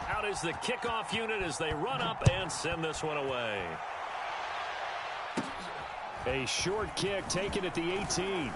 Out is the kickoff unit as they run up and send this one away. A short kick taken at the 18.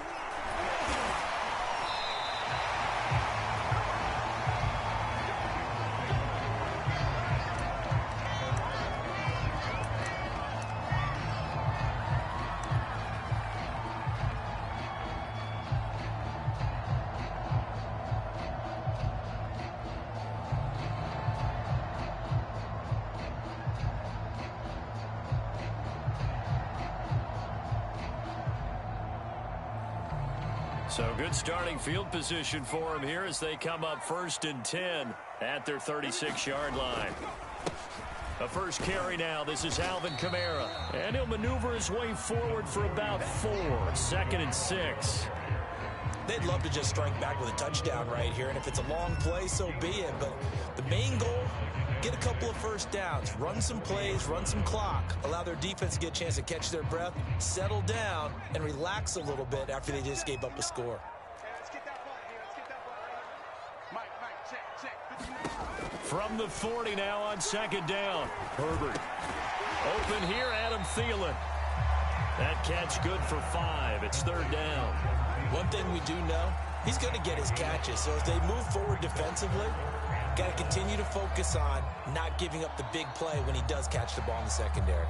So good starting field position for him here as they come up 1st and 10 at their 36-yard line. A first carry now. This is Alvin Kamara. And he'll maneuver his way forward for about 4. 2nd and 6. They'd love to just strike back with a touchdown right here. And if it's a long play, so be it. But the main goal, get a couple of first downs, run some plays, run some clock, allow their defense to get a chance to catch their breath, settle down, and relax a little bit after they just gave up a score. From the 40 now on 2nd down. Herbert. Open here, Adam Thielen. That catch good for 5. It's 3rd down. One thing we do know, he's going to get his catches. So as they move forward defensively, got to continue to focus on not giving up the big play when he does catch the ball in the secondary.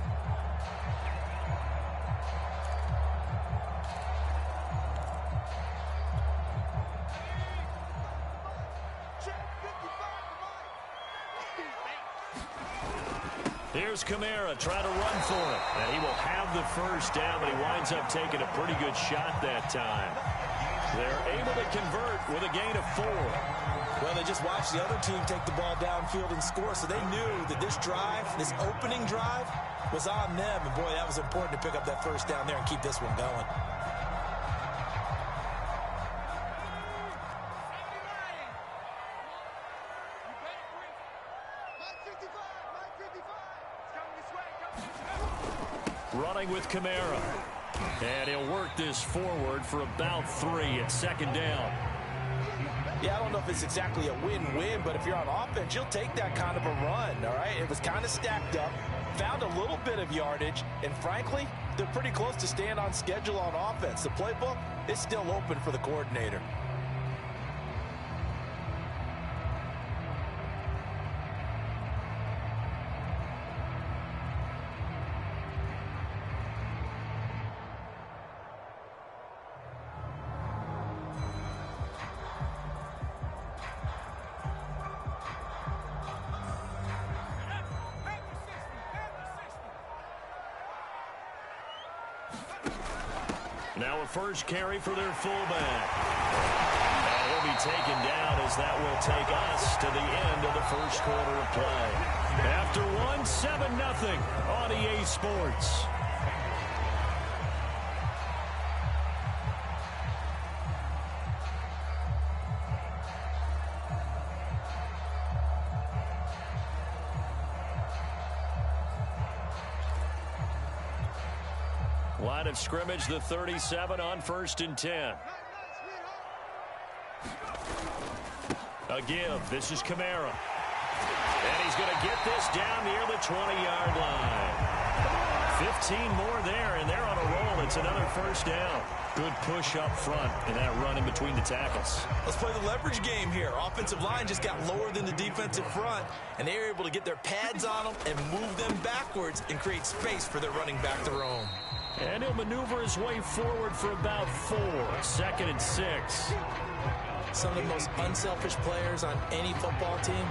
Here's Kamara trying to run for it. And he will have the first down, but he winds up taking a pretty good shot that time. They're able to convert with a gain of 4. Well, they just watched the other team take the ball downfield and score, so they knew that this drive, this opening drive, was on them. And, boy, that was important to pick up that first down there and keep this one going. Running with Kamara. And he'll work this forward for about 3 at 2nd down. Yeah, I don't know if it's exactly a win-win, but if you're on offense, you'll take that kind of a run, all right? It was kind of stacked up, found a little bit of yardage, and frankly, they're pretty close to staying on schedule on offense. The playbook is still open for the coordinator. Now a first carry for their fullback. And he'll be taken down as that will take us to the end of the first quarter of play. After 1, 7-0 on EA Sports. Line of scrimmage, the 37 on 1st and 10. A give. This is Kamara. And he's going to get this down near the 20-yard line. 15 more there, and they're on a roll. It's another first down. Good push up front in that run in between the tackles. Let's play the leverage game here. Offensive line just got lower than the defensive front, and they were able to get their pads on them and move them backwards and create space for their running back to roam. And he'll maneuver his way forward for about 4. 2nd and 6. Some of the most unselfish players on any football team,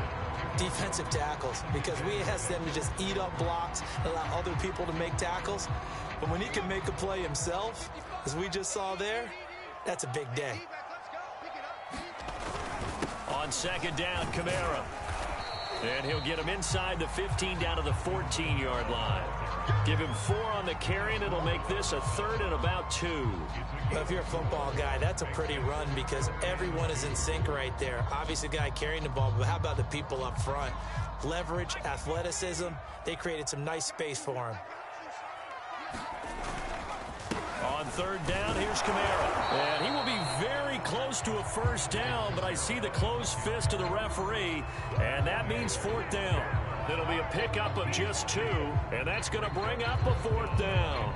defensive tackles, because we ask them to just eat up blocks, allow other people to make tackles. But when he can make a play himself, as we just saw there, that's a big day. On 2nd down, Kamara. And he'll get him inside the 15 down to the 14-yard line. Give him 4 on the carry, and it'll make this a 3rd and about 2. Well, if you're a football guy, that's a pretty run because everyone is in sync right there. Obviously, the guy carrying the ball, but how about the people up front? Leverage, athleticism, they created some nice space for him. On 3rd down, here's Kamara. And he will be very close to a first down, but I see the closed fist of the referee, and that means fourth down. It'll be a pickup of just 2, and that's going to bring up a fourth down.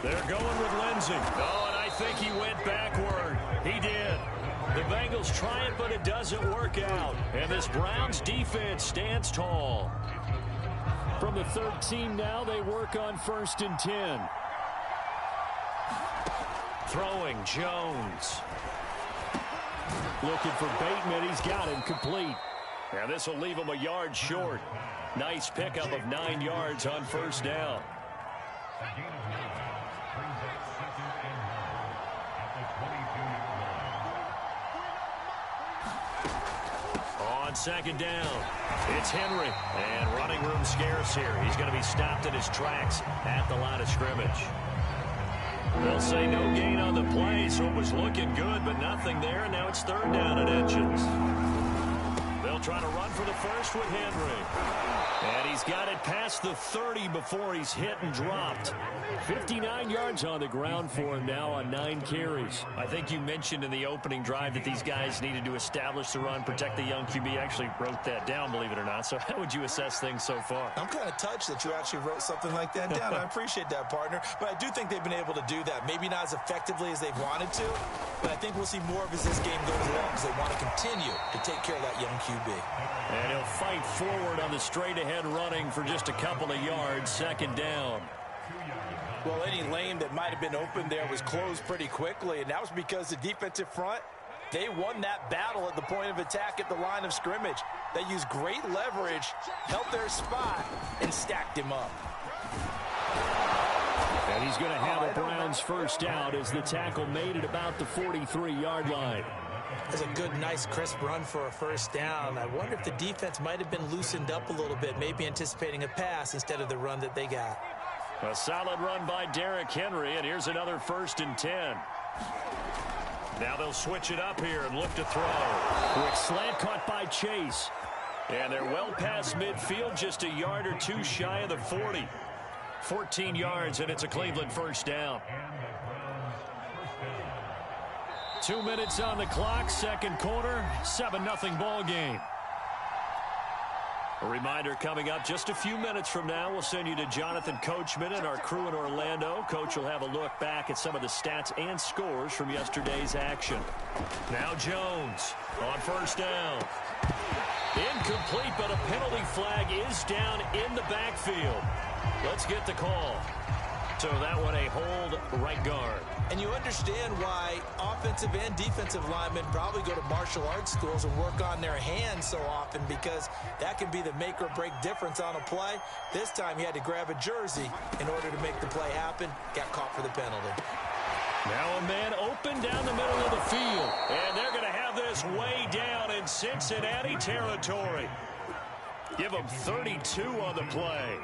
They're going with Lindsey. Oh, and I think he went backward. He did. The Bengals try it, but it doesn't work out. And this Browns defense stands tall. From the 13 now, they work on 1st and 10. Throwing Jones. Looking for Bateman. He's got him complete. And this will leave him a yard short. Nice pickup of 9 yards on first down. On second down, it's Henry. And running room scarce here. He's going to be stopped in his tracks at the line of scrimmage. They'll say no gain on the play, so it was looking good, but nothing there, and now it's 3rd down and inches. They'll try to run for the first with Henry. And he's got it past the 30 before he's hit and dropped. 59 yards on the ground for him now on 9 carries. I think you mentioned in the opening drive that these guys needed to establish the run, protect the young QB. Actually wrote that down, believe it or not. So how would you assess things so far? I'm kind of touched that you actually wrote something like that down. I appreciate that, partner. But I do think they've been able to do that. Maybe not as effectively as they've wanted to, but I think we'll see more of as this game goes along because they want to continue to take care of that young QB. And he'll fight forward on the straight-ahead running for just a couple of yards. 2nd down. Well, any lane that might have been open there was closed pretty quickly, and that was because the defensive front, they won that battle at the point of attack at the line of scrimmage. They used great leverage, held their spot, and stacked him up. And he's going to have a Browns first down as the tackle made it about the 43-yard line. That's a good, nice, crisp run for a first down. I wonder if the defense might have been loosened up a little bit, maybe anticipating a pass instead of the run that they got. A solid run by Derrick Henry, and here's another 1st and 10. Now they'll switch it up here and look to throw. Quick slant caught by Chase. And they're well past midfield, just a yard or 2 shy of the 40. 14 yards, and it's a Cleveland first down. 2 minutes on the clock, 2nd quarter, 7-0 ball game. A reminder coming up just a few minutes from now, we'll send you to Jonathan Coachman and our crew in Orlando. Coach will have a look back at some of the stats and scores from yesterday's action. Now Jones on first down. Incomplete, but a penalty flag is down in the backfield. Let's get the call. So that one a hold right guard. And you understand why offensive and defensive linemen probably go to martial arts schools and work on their hands so often, because that can be the make or break difference on a play. This time he had to grab a jersey in order to make the play happen. Got caught for the penalty. Now a man open down the middle of the field. And they're going to have this way down in Cincinnati territory. Give them 32 on the play.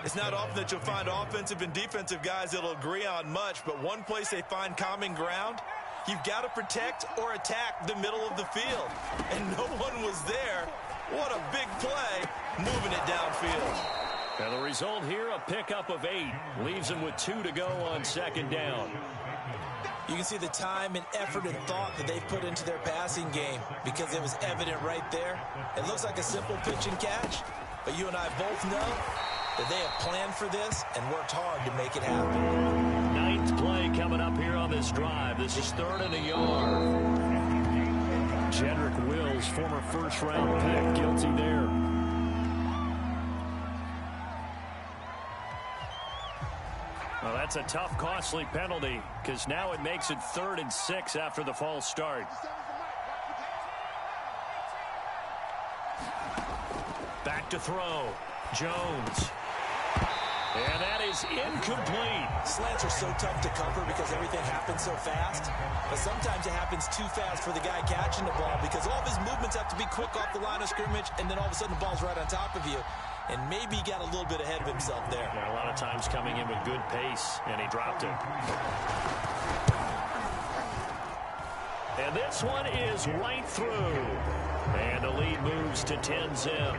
It's not often that you'll find offensive and defensive guys that'll agree on much, but one place they find common ground, you've got to protect or attack the middle of the field. And no one was there. What a big play, moving it downfield. And the result here, a pickup of 8. Leaves them with 2 to go on 2nd down. You can see the time and effort and thought that they've put into their passing game, because it was evident right there. It looks like a simple pitch and catch, but you and I both know that they have planned for this and worked hard to make it happen. 9th play coming up here on this drive. This is 3rd and a yard. Jedrick Wills, former first-round pick, guilty there. Well, that's a tough, costly penalty, because now it makes it 3rd and 6 after the false start. Back to throw. Jones. And that is incomplete. Slants are so tough to cover because everything happens so fast. But sometimes it happens too fast for the guy catching the ball, because all of his movements have to be quick off the line of scrimmage, and then all of a sudden the ball's right on top of you. And maybe he got a little bit ahead of himself there. Yeah, a lot of times coming in with good pace, and he dropped it. And this one is right through. And the lead moves to 10-zip.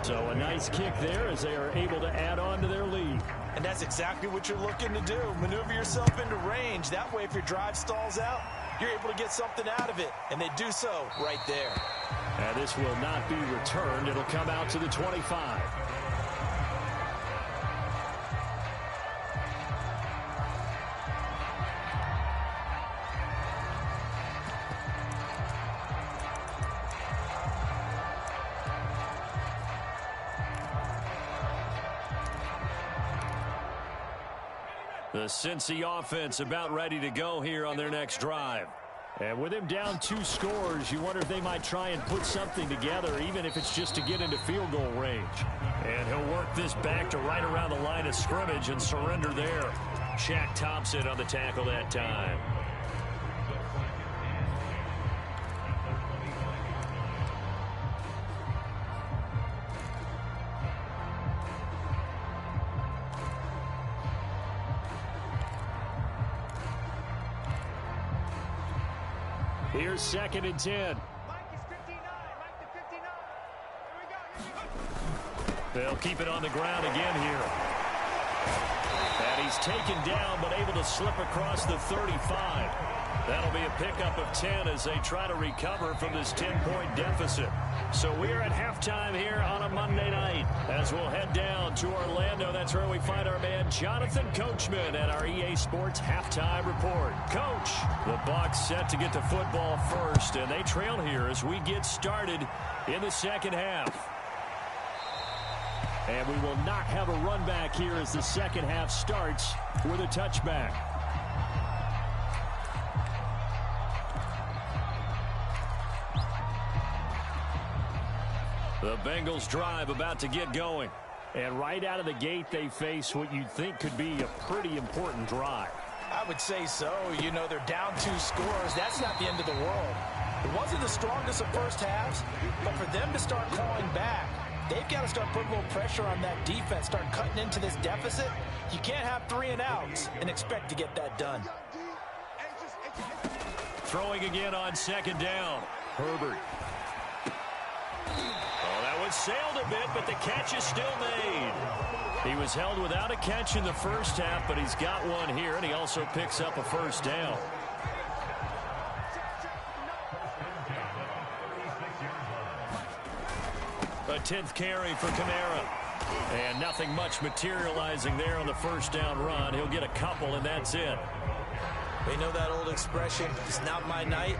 So a nice kick there as they are able to add on to their lead. And that's exactly what you're looking to do. Maneuver yourself into range. That way, if your drive stalls out, you're able to get something out of it. And they do so right there. And this will not be returned. It'll come out to the 25. The Cincy offense about ready to go here on their next drive. And with him down 2 scores, you wonder if they might try and put something together, even if it's just to get into field goal range. And he'll work this back to right around the line of scrimmage and surrender there. Shaq Thompson on the tackle that time. Here's 2nd and 10. They'll keep it on the ground again here. And he's taken down but able to slip across the 35. That'll be a pickup of 10 as they try to recover from this 10-point deficit. So we are at halftime here on a Monday night as we'll head down to Orlando. That's where we find our man Jonathan Coachman at our EA Sports Halftime Report. Coach, the Bucs set to get the football first, and they trail here as we get started in the second half. And we will not have a run back here as the second half starts with a touchback. The Bengals drive about to get going. And right out of the gate, they face what you'd think could be a pretty important drive. I would say so. You know, they're down 2 scores. That's not the end of the world. It wasn't the strongest of first halves, but for them to start clawing back, they've got to start putting a little pressure on that defense, start cutting into this deficit. You can't have 3 and outs and expect to get that done. Throwing again on 2nd down. Herbert. Sailed a bit, but the catch is still made. He was held without a catch in the first half, but he's got one here, and he also picks up a first down. A 10th carry for Kamara. And nothing much materializing there on the first down run. He'll get a couple, and that's it. We know that old expression, it's not my night.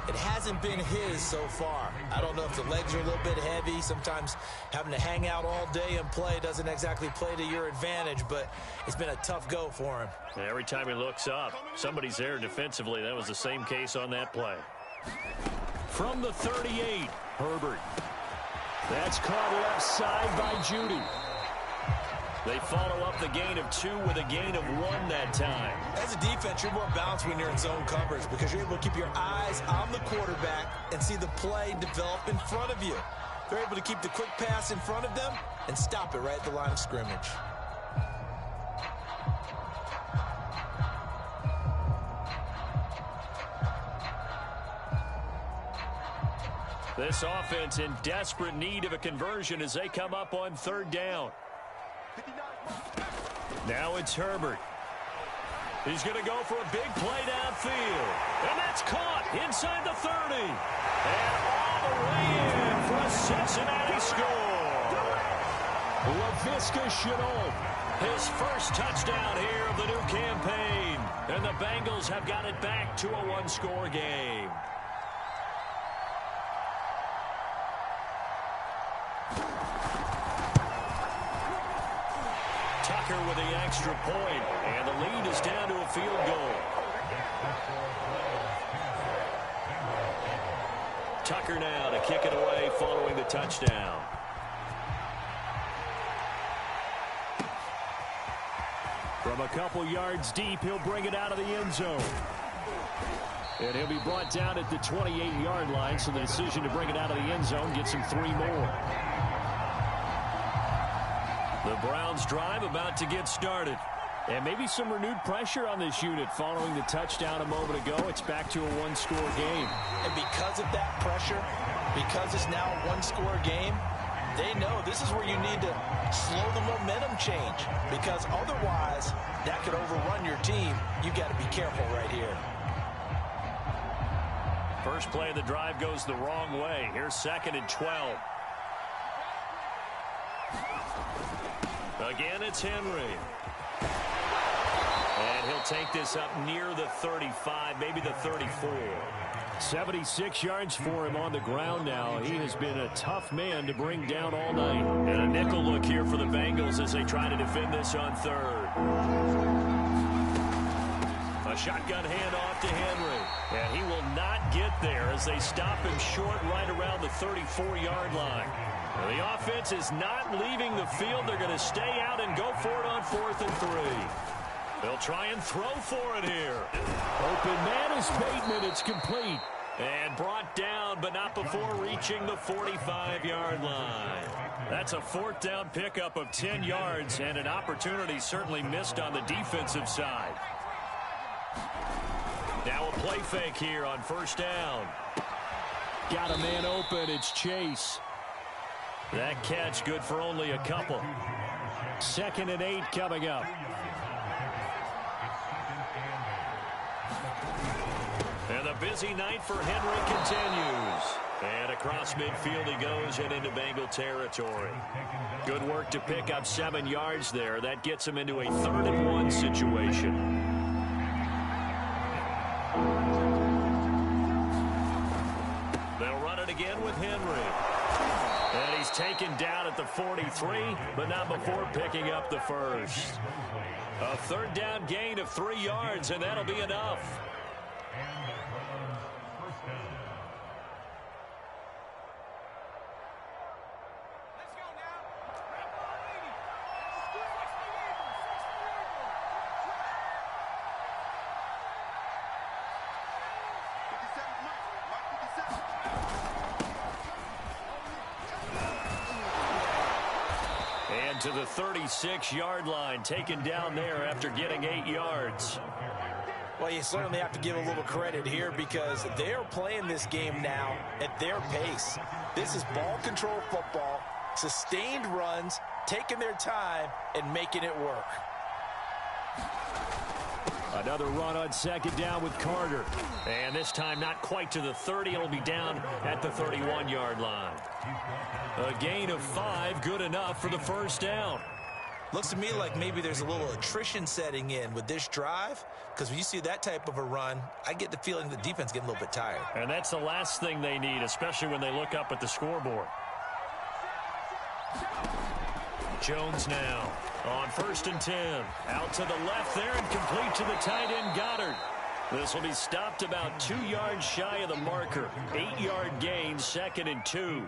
It hasn't been his so far. I don't know if the legs are a little bit heavy. Sometimes having to hang out all day and play doesn't exactly play to your advantage, but it's been a tough go for him. Every time he looks up, somebody's there defensively. That was the same case on that play. From the 38, Herbert. That's caught left side by Judy. They follow up the gain of 2 with a gain of 1 that time. As a defense, you're more balanced when you're in zone coverage because you're able to keep your eyes on the quarterback and see the play develop in front of you. They're able to keep the quick pass in front of them and stop it right at the line of scrimmage. This offense in desperate need of a conversion as they come up on 3rd down. Now it's Herbert. He's going to go for a big play downfield. And that's caught inside the 30. And all the way in for a Cincinnati score. LaVisca Chenault. His first touchdown here of the new campaign. And the Bengals have got it back to a 1-score game. Tucker with the extra point, and the lead is down to a field goal. Tucker now to kick it away following the touchdown. From a couple yards deep, he'll bring it out of the end zone. And he'll be brought down at the 28-yard line, so the decision to bring it out of the end zone gets him 3 more. The Browns drive about to get started. And maybe some renewed pressure on this unit following the touchdown a moment ago. It's back to a one-score game. And because of that pressure, because it's now a one-score game, they know this is where you need to slow the momentum change, because otherwise that could overrun your team. You've got to be careful right here. First play of the drive goes the wrong way. Here's 2nd and 12. Again, it's Henry. And he'll take this up near the 35, maybe the 34. 76 yards for him on the ground now. He has been a tough man to bring down all night. And a nickel look here for the Bengals as they try to defend this on 3rd. A shotgun handoff to Henry. And he will not get there as they stop him short right around the 34-yard line. The offense is not leaving the field. They're going to stay out and go for it on 4th and 3. They'll try and throw for it here. Open man is Bateman. It's complete. And brought down, but not before reaching the 45-yard line. That's a 4th down pickup of 10 yards, and an opportunity certainly missed on the defensive side. Now a play fake here on 1st down. Got a man open. It's Chase. That catch good for only a couple. 2nd and 8 coming up. And the busy night for Henry continues. And across midfield he goes and into Bengal territory. Good work to pick up 7 yards there. That gets him into a 3rd and 1 situation. They'll run it again with Henry. And he's taken down at the 43, but not before picking up the first. A 3rd down gain of 3 yards, and that'll be enough. To the 36-yard line, taken down there after getting 8 yards. Well, you certainly have to give a little credit here because they're playing this game now at their pace. This is ball control football, sustained runs, taking their time, and making it work. Another run on 2nd down with Carter. And this time not quite to the 30. It'll be down at the 31-yard line. A gain of 5, good enough for the 1st down. Looks to me like maybe there's a little attrition setting in with this drive, because when you see that type of a run, I get the feeling the defense getting a little bit tired. And that's the last thing they need, especially when they look up at the scoreboard. Jones now on 1st and 10. Out to the left there and complete to the tight end Goddard. This will be stopped about 2 yards shy of the marker. 8-yard gain, 2nd and 2.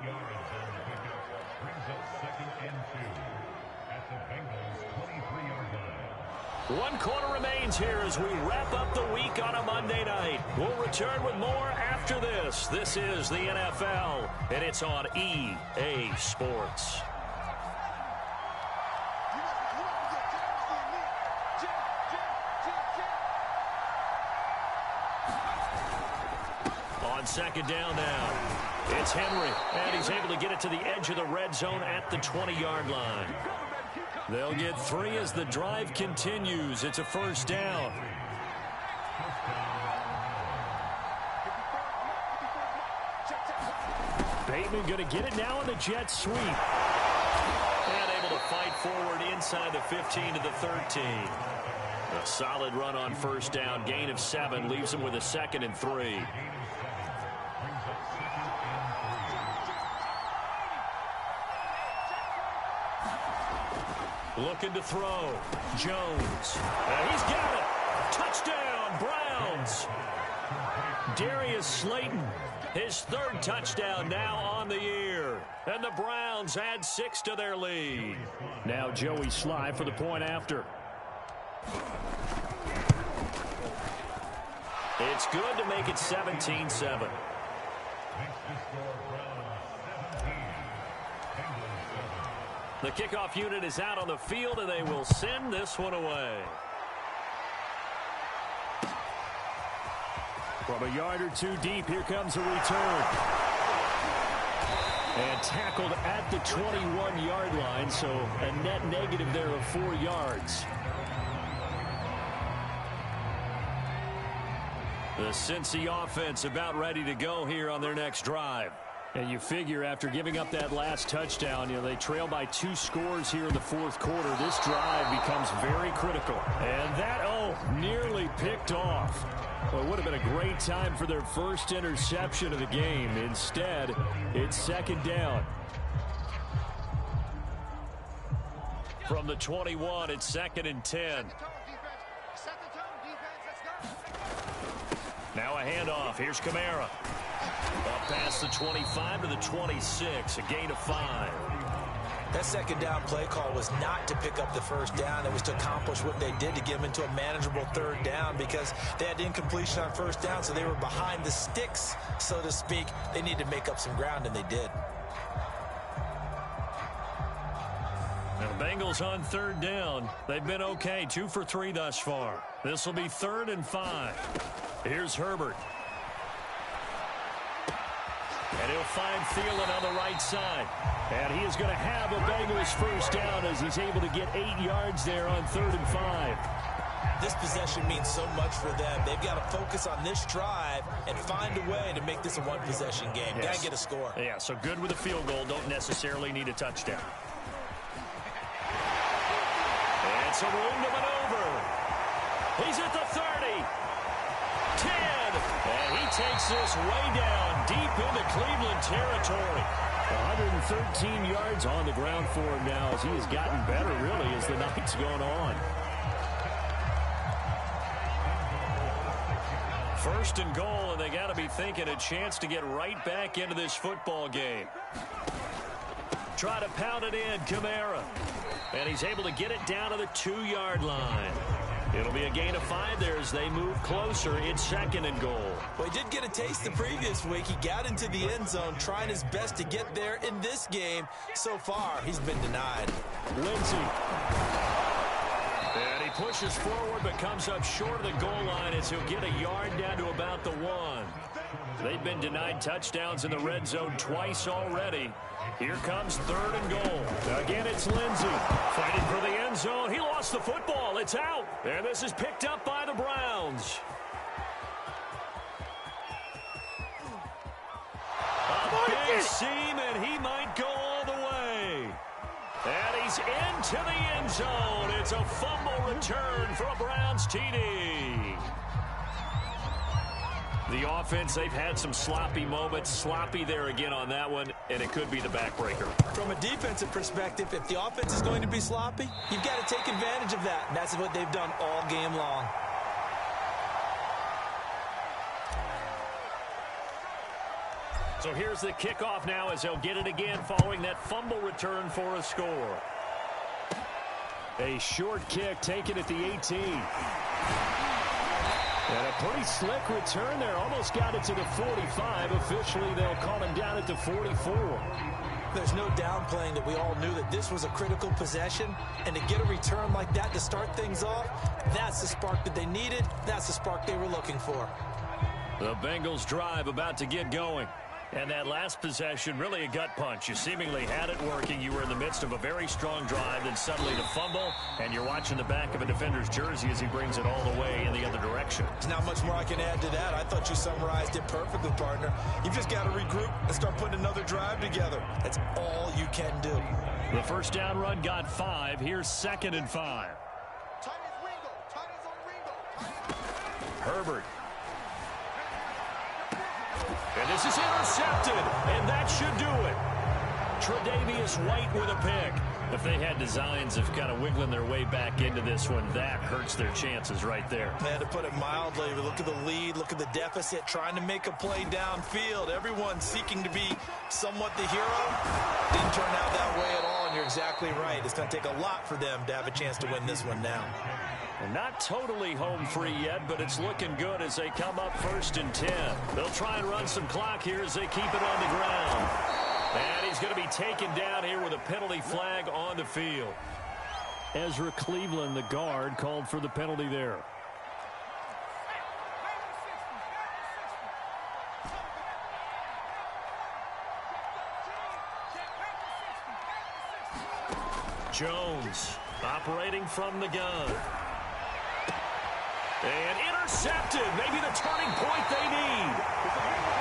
One quarter remains here as we wrap up the week on a Monday night. We'll return with more after this. This is the NFL, and it's on EA Sports. On 2nd down now, it's Henry, and he's able to get it to the edge of the red zone at the 20-yard line. They'll get 3 as the drive continues. It's a 1st down. Bateman going to get it now on the jet sweep. And able to fight forward inside the 15 to the 13. A solid run on 1st down. Gain of 7 leaves him with a 2nd and 3. Looking to throw. Jones. And he's got it. Touchdown, Browns. Darius Slayton, his 3rd touchdown now on the year. And the Browns add 6 to their lead. Now Joey Sly for the point after. It's good to make it 17-7. The kickoff unit is out on the field, and they will send this one away. From a yard or two deep, here comes a return. And tackled at the 21-yard line, so a net negative there of 4 yards. The Cincy offense about ready to go here on their next drive. And you figure after giving up that last touchdown, they trail by 2 scores here in the fourth quarter. This drive becomes very critical. And that, nearly picked off. Well, it would have been a great time for their first interception of the game. Instead, it's second down. From the 21, it's 2nd and 10. Now a handoff. Here's Kamara. Up past the 25 to the 26, a gain of 5. That second down play call was not to pick up the first down. It was to accomplish what they did to get them into a manageable third down because they had incompletion on first down, so they were behind the sticks, so to speak. They needed to make up some ground, and they did. Now the Bengals on third down. They've been okay, 2 for 3 thus far. This will be 3rd and 5. Here's Herbert. And he'll find Thielen on the right side. And he is going to have a Bengals first down as he's able to get 8 yards there on 3rd and 5. This possession means so much for them. They've got to focus on this drive and find a way to make this a one-possession game. Yes. Got to get a score. Yeah, so good with a field goal. Don't necessarily need a touchdown. And some room to maneuver. He's at the 30. 10. And he takes this way down deep into Cleveland territory. 113 yards on the ground for him now as he has gotten better, really, as the night's gone on. 1st and goal, and they got to be thinking a chance to get right back into this football game. Try to pound it in, Kamara. And he's able to get it down to the 2-yard line. It'll be a gain of 5 there as they move closer. It's 2nd and goal. Well, he did get a taste the previous week. He got into the end zone, trying his best to get there in this game. So far, he's been denied. Lindsey. And he pushes forward but comes up short of the goal line as he'll get a yard down to about the 1. They've been denied touchdowns in the red zone twice already. Here comes 3rd and goal. Again, it's Lindsey fighting for the end zone. He lost the football. It's out. And this is picked up by the Browns. A big seam, and he might go all the way. And he's into the end zone. It's a fumble return for a Browns TD. The offense, they've had some sloppy moments. Sloppy there again on that one, and it could be the backbreaker. From a defensive perspective, if the offense is going to be sloppy, you've got to take advantage of that. And that's what they've done all game long. So here's the kickoff now as they'll get it again following that fumble return for a score. A short kick taken at the 18. And a pretty slick return there. Almost got it to the 45. Officially, they'll call him down at the 44. There's no downplaying that we all knew that this was a critical possession. And to get a return like that to start things off, that's the spark that they needed. That's the spark they were looking for. The Bengals drive about to get going. And that last possession, really a gut punch. You seemingly had it working. You were in the midst of a very strong drive, then suddenly to fumble, and you're watching the back of a defender's jersey as he brings it all the way in the other direction. There's not much more I can add to that. I thought you summarized it perfectly, partner. You've just got to regroup and start putting another drive together. That's all you can do. The first down run got 5. Here's 2nd and 5. Herbert. And this is intercepted, and that should do it. Tre'Davious White with a pick. If they had designs of kind of wiggling their way back into this one, that hurts their chances right there. Man, to put it mildly, look at the lead, look at the deficit, trying to make a play downfield. Everyone seeking to be somewhat the hero. Didn't turn out that way at all, and you're exactly right. It's going to take a lot for them to have a chance to win this one now. Not totally home free yet, but it's looking good as they come up 1st and 10. They'll try and run some clock here as they keep it on the ground. And he's going to be taken down here with a penalty flag on the field. Ezra Cleveland, the guard, called for the penalty there. Jones operating from the gun. And intercepted. Maybe the turning point they need.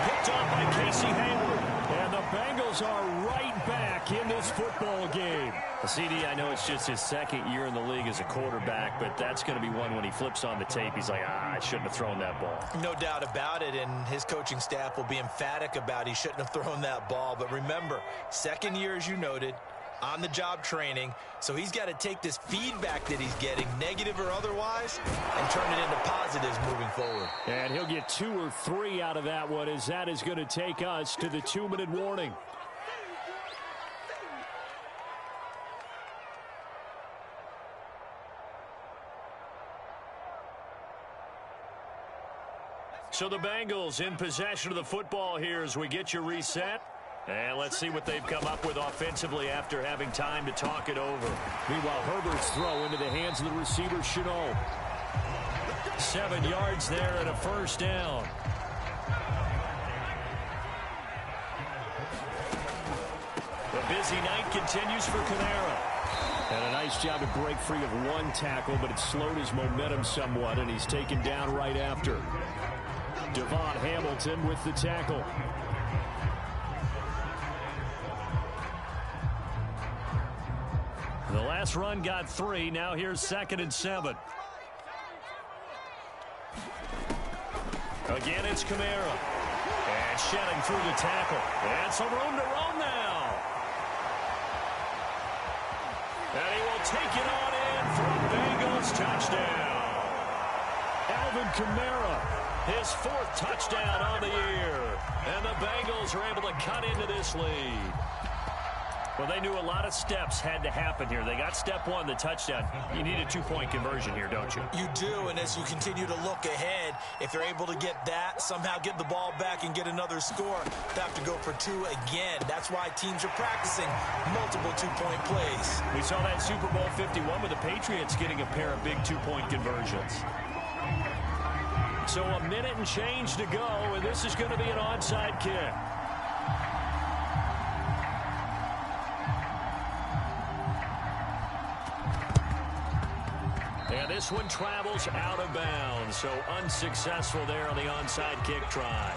Picked off by Casey Hayward. And the Bengals are right back in this football game. CD, I know it's just his second year in the league as a quarterback, but that's going to be one when he flips on the tape. He's like, I shouldn't have thrown that ball. No doubt about it, and his coaching staff will be emphatic about he shouldn't have thrown that ball. But remember, second year, as you noted, on-the-job training, so he's got to take this feedback that he's getting, negative or otherwise, and turn it into positives moving forward. And he'll get 2 or 3 out of that one, as that is going to take us to the 2-minute warning. So the Bengals in possession of the football here as we get you reset. And let's see what they've come up with offensively after having time to talk it over. Meanwhile, Herbert's throw into the hands of the receiver, Chenault. 7 yards there and a first down. The busy night continues for Kamara. And a nice job to break free of 1 tackle, but it slowed his momentum somewhat, and he's taken down right after. Devon Hamilton with the tackle. The last run got 3. Now here's 2nd and 7. Again, it's Kamara. And shedding through the tackle. And some room to roam now. And he will take it on in for a Bengals touchdown. Alvin Kamara, his 4th touchdown on the year. And the Bengals are able to cut into this lead. Well, they knew a lot of steps had to happen here. They got step 1, the touchdown. You need a 2-point conversion here, don't you? You do, and as you continue to look ahead, if they're able to get that, somehow get the ball back and get another score, they have to go for 2 again. That's why teams are practicing multiple 2-point plays. We saw that Super Bowl 51 with the Patriots getting a pair of big 2-point conversions. So a minute and change to go, and this is going to be an onside kick. And this one travels out of bounds, so unsuccessful there on the onside kick try.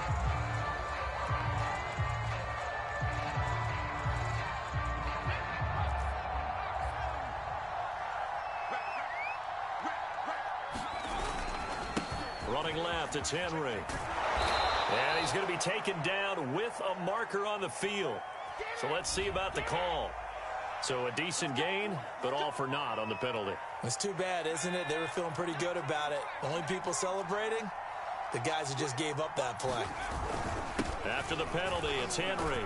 Running left, it's Henry. And he's going to be taken down with a marker on the field. So let's see about the call. So a decent gain, but all for naught on the penalty. It's too bad, isn't it? They were feeling pretty good about it. The only people celebrating, the guys who just gave up that play. After the penalty, it's Henry.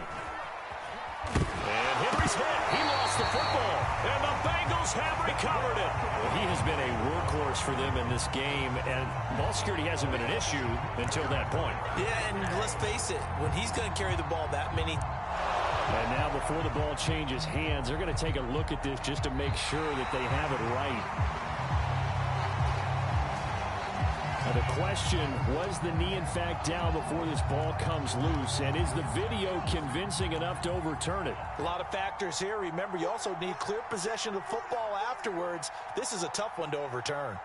And Henry's hit. He lost the football. And the Bengals have recovered it. Well, he has been a workhorse for them in this game, and ball security hasn't been an issue until that point. Yeah, and let's face it, when he's going to carry the ball that many. And now before the ball changes hands, they're going to take a look at this just to make sure that they have it right. Now the question, was the knee in fact down before this ball comes loose? And is the video convincing enough to overturn it? A lot of factors here. Remember, you also need clear possession of the football afterwards. This is a tough one to overturn.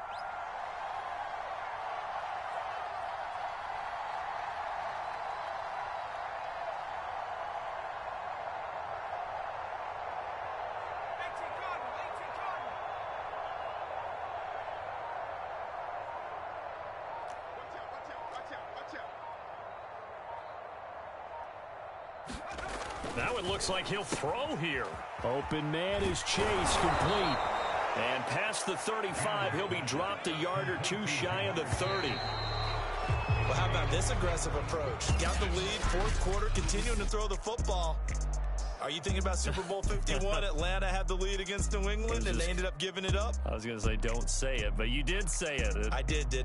Now it looks like he'll throw here. Open man is Chase, complete. And past the 35, he'll be dropped a yard or 2 shy of the 30. Well, how about this aggressive approach? Got the lead, 4th quarter, continuing to throw the football. Are you thinking about Super Bowl 51? Atlanta had the lead against New England, and they ended up giving it up? I was going to say don't say it, but you did say it. I did, didn't